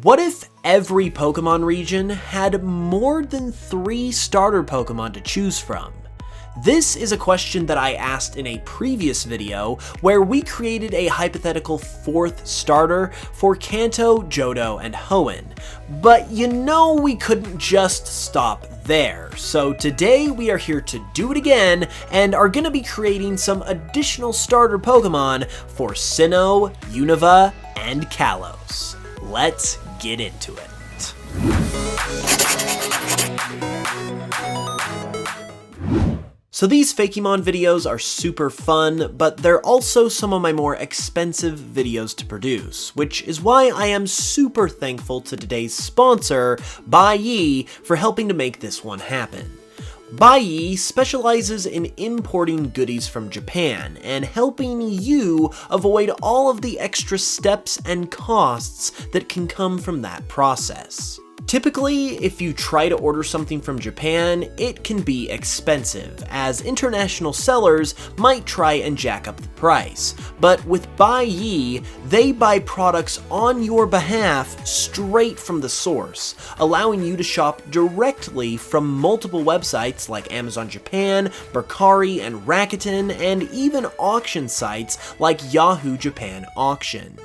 What if every Pokemon region had more than 3 starter Pokemon to choose from? This is a question that I asked in a previous video where we created a hypothetical 4th starter for Kanto, Johto, and Hoenn. But you know we couldn't just stop there, so today we are here to do it again and are going to be creating some additional starter Pokemon for Sinnoh, Unova, and Kalos. Let's get into it. So these Fakemon videos are super fun, but they're also some of my more expensive videos to produce, which is why I am super thankful to today's sponsor, Buyee, for helping to make this one happen. Buyee specializes in importing goodies from Japan and helping you avoid all of the extra steps and costs that can come from that process. Typically, if you try to order something from Japan, it can be expensive, as international sellers might try and jack up the price. But with Buyee, they buy products on your behalf straight from the source, allowing you to shop directly from multiple websites like Amazon Japan, Mercari, and Rakuten, and even auction sites like Yahoo Japan Auction.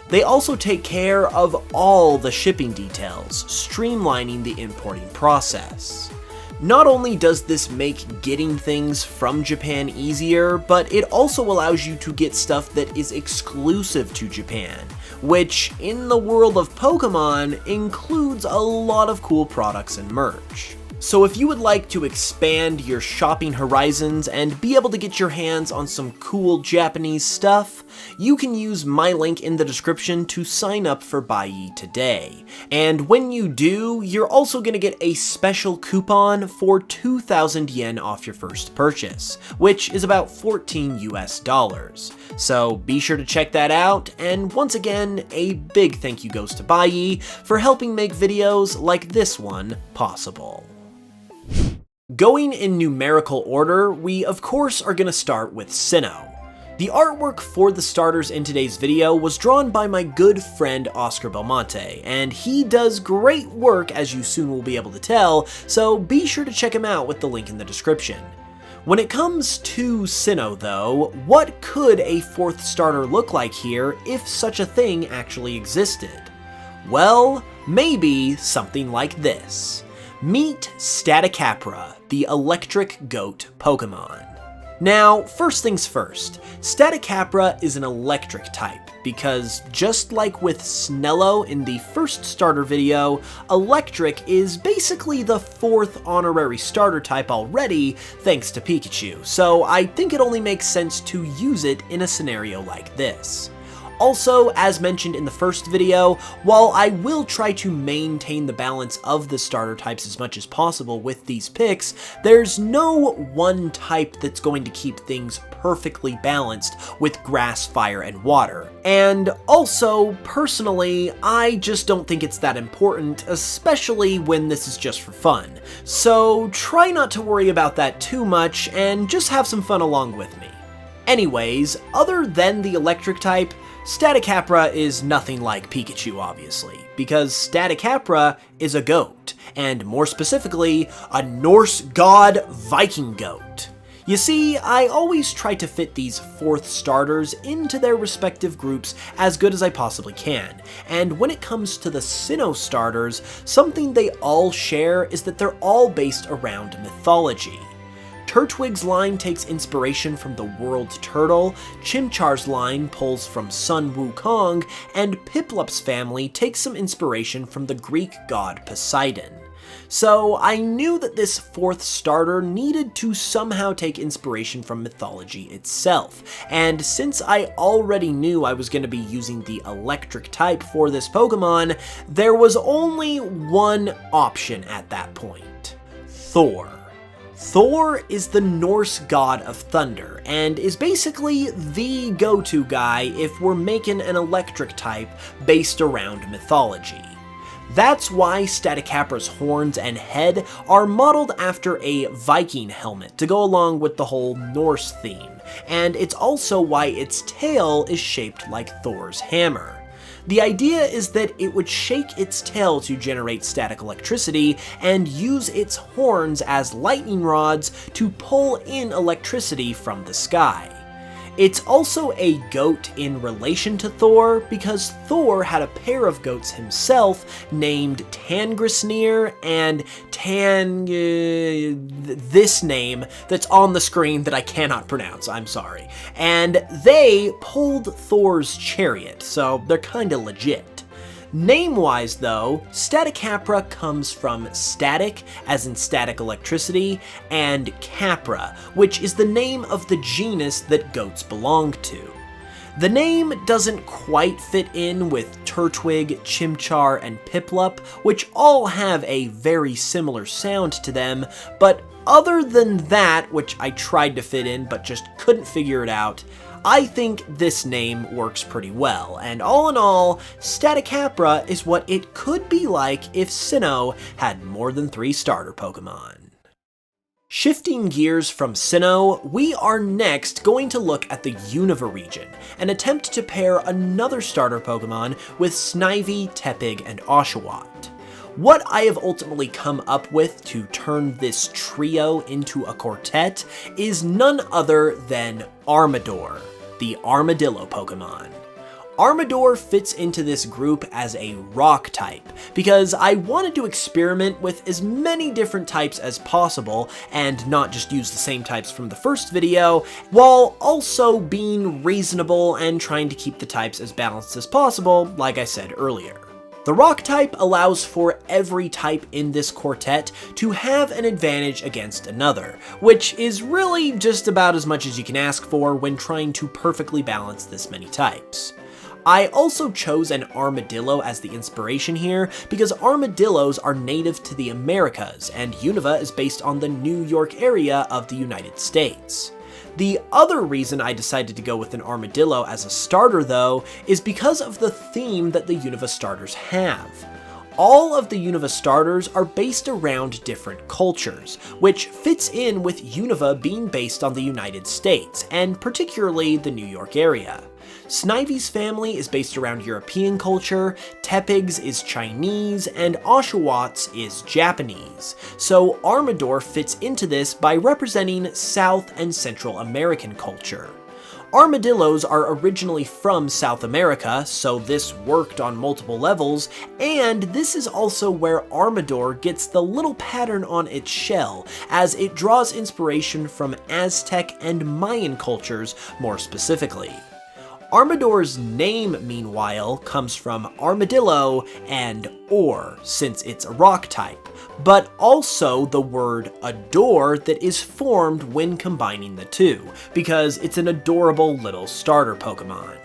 They also take care of all the shipping details, streamlining the importing process. Not only does this make getting things from Japan easier, but it also allows you to get stuff that is exclusive to Japan, which in the world of Pokemon includes a lot of cool products and merch. So if you would like to expand your shopping horizons and be able to get your hands on some cool Japanese stuff, you can use my link in the description to sign up for Buyee today. And when you do, you're also going to get a special coupon for 2,000 yen off your first purchase, which is about $14 US. So be sure to check that out, and once again, a big thank you goes to Buyee for helping make videos like this one possible. Going in numerical order, we of course are going to start with Sinnoh. The artwork for the starters in today's video was drawn by my good friend Oscar Belmonte, and he does great work, as you soon will be able to tell, so be sure to check him out with the link in the description. When it comes to Sinnoh though, what could a 4th starter look like here if such a thing actually existed? Well, maybe something like this. Meet Staticapra, the electric goat Pokemon. Now, first things first, Staticapra is an electric type, because just like with Snello in the first starter video, electric is basically the 4th honorary starter type already, thanks to Pikachu, so I think it only makes sense to use it in a scenario like this. Also, as mentioned in the first video, while I will try to maintain the balance of the starter types as much as possible with these picks, there's no one type that's going to keep things perfectly balanced with grass, fire, and water. And also, personally, I just don't think it's that important, especially when this is just for fun. So try not to worry about that too much and just have some fun along with me. Anyways, other than the electric type, Staticapra is nothing like Pikachu, obviously, because Staticapra is a goat, and more specifically, a Norse god Viking goat. You see, I always try to fit these 4th starters into their respective groups as good as I possibly can, and when it comes to the Sinnoh starters, something they all share is that they're all based around mythology. Turtwig's line takes inspiration from the world turtle, Chimchar's line pulls from Sun Wukong, and Piplup's family takes some inspiration from the Greek god Poseidon. So I knew that this 4th starter needed to somehow take inspiration from mythology itself, and since I already knew I was going to be using the electric type for this Pokemon, there was only one option at that point: Thor. Thor is the Norse god of thunder, and is basically the go-to guy if we're making an electric type based around mythology. That's why Staticapra's horns and head are modeled after a Viking helmet to go along with the whole Norse theme, and it's also why its tail is shaped like Thor's hammer. The idea is that it would shake its tail to generate static electricity and use its horns as lightning rods to pull in electricity from the sky. It's also a goat in relation to Thor because Thor had a pair of goats himself named Tangrisnir and this name that's on the screen that I cannot pronounce, I'm sorry. And they pulled Thor's chariot, so they're kinda legit. Name-wise though, Staticapra comes from static, as in static electricity, and Capra, which is the name of the genus that goats belong to. The name doesn't quite fit in with Turtwig, Chimchar, and Piplup, which all have a very similar sound to them, but other than that, which I tried to fit in but just couldn't figure it out, I think this name works pretty well, and all in all, Staticapra is what it could be like if Sinnoh had more than 3 starter Pokemon. Shifting gears from Sinnoh, we are next going to look at the Unova region, and attempt to pair another starter Pokemon with Snivy, Tepig, and Oshawott. What I have ultimately come up with to turn this trio into a quartet is none other than Armador, the Armadillo Pokemon. Armador fits into this group as a rock type, because I wanted to experiment with as many different types as possible, and not just use the same types from the first video, while also being reasonable and trying to keep the types as balanced as possible, like I said earlier. The rock type allows for every type in this quartet to have an advantage against another, which is really just about as much as you can ask for when trying to perfectly balance this many types. I also chose an armadillo as the inspiration here because armadillos are native to the Americas, and Unova is based on the New York area of the United States. The other reason I decided to go with an armadillo as a starter, though, is because of the theme that the Unova starters have. All of the Unova starters are based around different cultures, which fits in with Unova being based on the United States, and particularly the New York area. Snivy's family is based around European culture, Tepig's is Chinese, and Oshawott's is Japanese, so Armador fits into this by representing South and Central American culture. Armadillos are originally from South America, so this worked on multiple levels, and this is also where Armador gets the little pattern on its shell, as it draws inspiration from Aztec and Mayan cultures more specifically. Armador's name, meanwhile, comes from armadillo and or, since it's a rock type, but also the word adore that is formed when combining the two, because it's an adorable little starter Pokemon.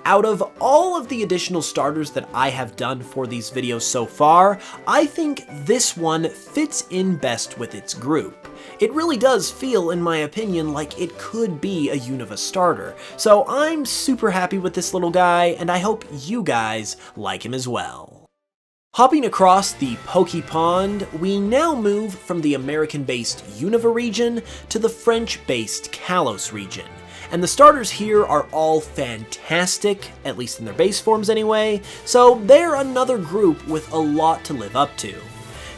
Out of all of the additional starters that I have done for these videos so far, I think this one fits in best with its group. It really does feel, in my opinion, like it could be a Unova starter, so I'm super happy with this little guy, and I hope you guys like him as well. Hopping across the Pokepond, we now move from the American-based Unova region to the French-based Kalos region. And the starters here are all fantastic, at least in their base forms anyway, so they're another group with a lot to live up to.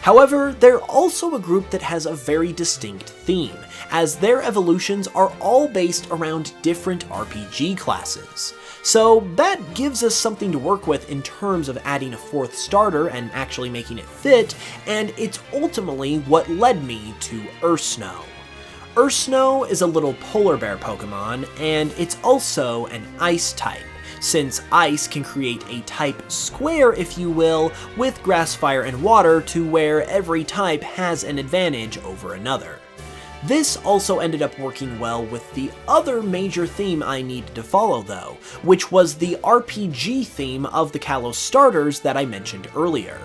However, they're also a group that has a very distinct theme, as their evolutions are all based around different RPG classes. So that gives us something to work with in terms of adding a 4th starter and actually making it fit, and it's ultimately what led me to Ursnow. Ursnow is a little polar bear Pokemon, and it's also an ice type, since ice can create a type square, if you will, with grass, fire, and water to where every type has an advantage over another. This also ended up working well with the other major theme I needed to follow though, which was the RPG theme of the Kalos starters that I mentioned earlier.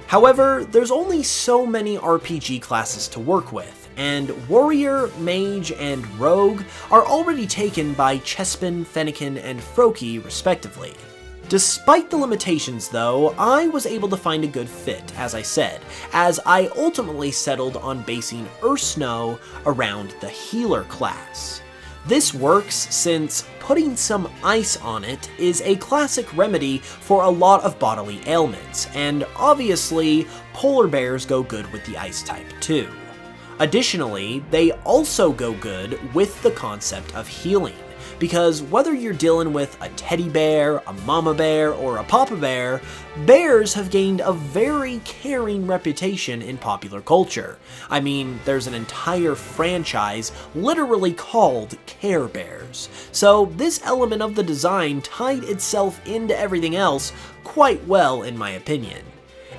However, there's only so many RPG classes to work with, and Warrior, Mage, and Rogue are already taken by Chespin, Fennekin, and Froakie respectively. Despite the limitations though, I was able to find a good fit, as I said, as I ultimately settled on basing Ursnow around the Healer class. This works since putting some ice on it is a classic remedy for a lot of bodily ailments, and obviously, polar bears go good with the ice type too. Additionally, they also go good with the concept of healing, because whether you're dealing with a teddy bear, a mama bear, or a papa bear, bears have gained a very caring reputation in popular culture. I mean, there's an entire franchise literally called Care Bears. So this element of the design tied itself into everything else quite well in my opinion.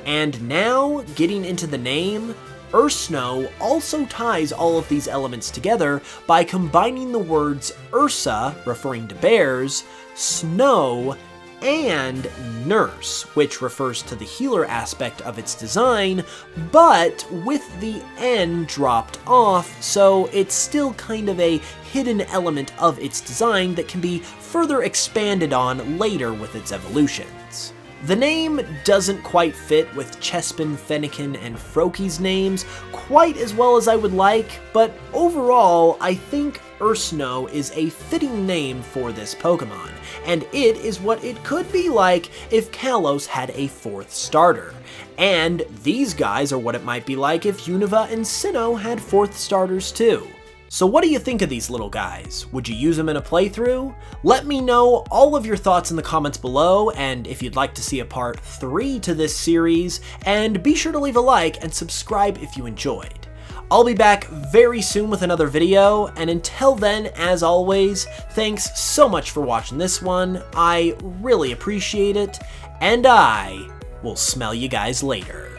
And now, getting into the name, Ursnow also ties all of these elements together by combining the words Ursa, referring to bears, snow, and nurse, which refers to the healer aspect of its design, but with the N dropped off, so it's still kind of a hidden element of its design that can be further expanded on later with its evolutions. The name doesn't quite fit with Chespin, Fennekin, and Froakies names quite as well as I would like, but overall, I think Ursnow is a fitting name for this Pokemon, and it is what it could be like if Kalos had a 4th starter. And these guys are what it might be like if Unova and Sinnoh had 4th starters too. So what do you think of these little guys? Would you use them in a playthrough? Let me know all of your thoughts in the comments below, and if you'd like to see a part 3 to this series, and be sure to leave a like and subscribe if you enjoyed. I'll be back very soon with another video, and until then, as always, thanks so much for watching this one, I really appreciate it, and I will smell you guys later.